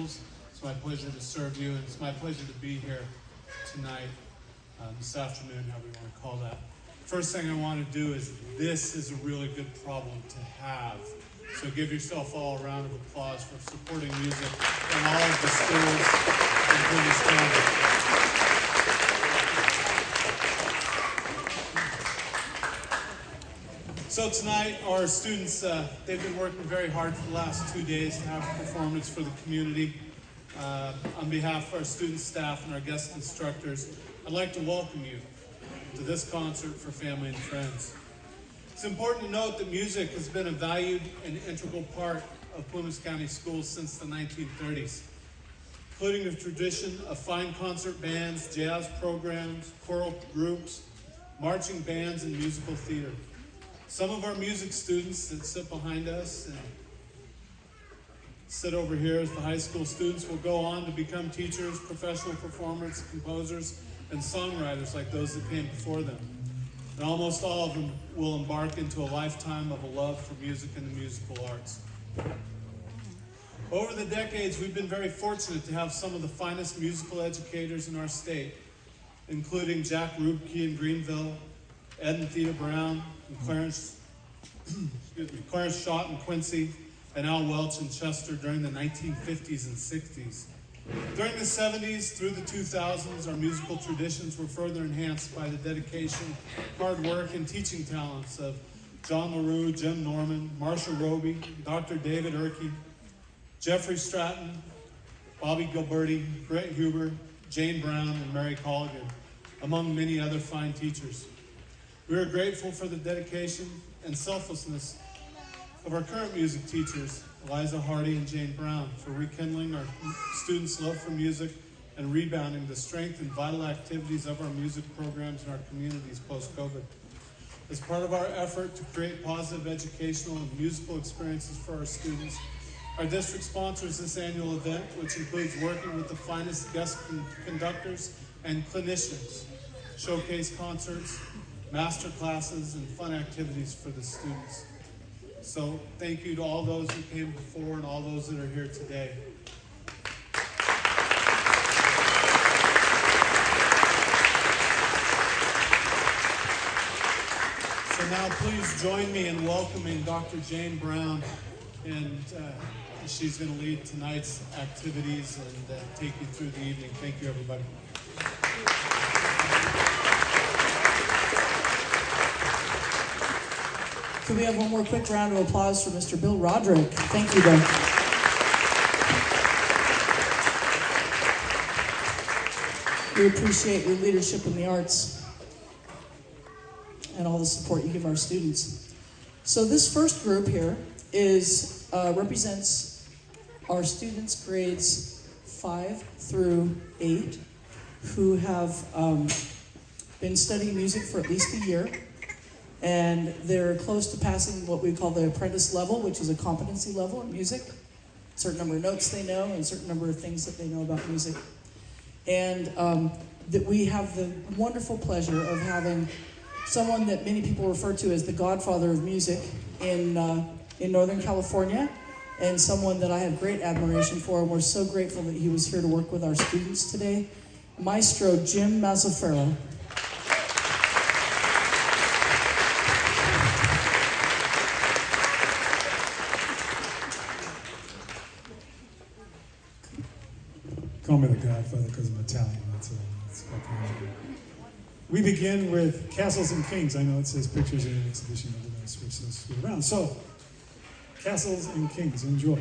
Schools. It's my pleasure to serve you, and it's my pleasure to be here tonight, this afternoon, however you want to call that. First thing I want to do is, this is a really good problem to have. So give yourself all a round of applause for supporting music in all of the schools in British Columbia. So tonight, our students, they've been working very hard for the last 2 days to have a performance for the community. On behalf of our student staff and our guest instructors, I'd like to welcome you to this concert for family and friends. It's important to note that music has been a valued and integral part of Plumas County schools since the 1930s, including the tradition of fine concert bands, jazz programs, choral groups, marching bands, and musical theater. Some of our music students that sit behind us and sit over here as the high school students will go on to become teachers, professional performers, composers, and songwriters like those that came before them. And almost all of them will embark into a lifetime of a love for music and the musical arts. Over the decades, we've been very fortunate to have some of the finest musical educators in our state, including Jack Rubke in Greenville, Ed and Theda Brown, and Clarence Schott in Quincy, and Al Welch in Chester during the 1950s and 60s. During the 70s through the 2000s, our musical traditions were further enhanced by the dedication, hard work, and teaching talents of John LaRue, Jim Norman, Marcia Roby, Dr. David Erkey, Jeffrey Stratton, Bobby Gilberti, Brett Huber, Jane Brown, and Mary Colligan, among many other fine teachers. We are grateful for the dedication and selflessness of our current music teachers, Eliza Hardy and Jane Brown, for rekindling our students' love for music and rebounding the strength and vital activities of our music programs in our communities post-COVID. As part of our effort to create positive educational and musical experiences for our students, our district sponsors this annual event, which includes working with the finest guest conductors and clinicians, showcase concerts, master classes, and fun activities for the students. So thank you to all those who came before and all those that are here today. So now please join me in welcoming Dr. Jane Brown, and she's going to lead tonight's activities and take you through the evening. Thank you, everybody. Can we have one more quick round of applause for Mr. Bill Roderick? Thank you, Bill. We appreciate your leadership in the arts and all the support you give our students. So this first group here is represents our students grades 5 through 8 who have been studying music for at least a year. And they're close to passing what we call the apprentice level, which is a competency level in music. A certain number of notes they know and a certain number of things that they know about music. And that we have the wonderful pleasure of having someone that many people refer to as the godfather of music in Northern California, and someone that I have great admiration for, and we're so grateful that he was here to work with our students today, Maestro Jim Mazzaferro. Call me the Godfather because I'm Italian. That's what we begin with Castles and Kings. I know it says pictures in an exhibition, but we're going to switch those around. So, Castles and Kings, enjoy.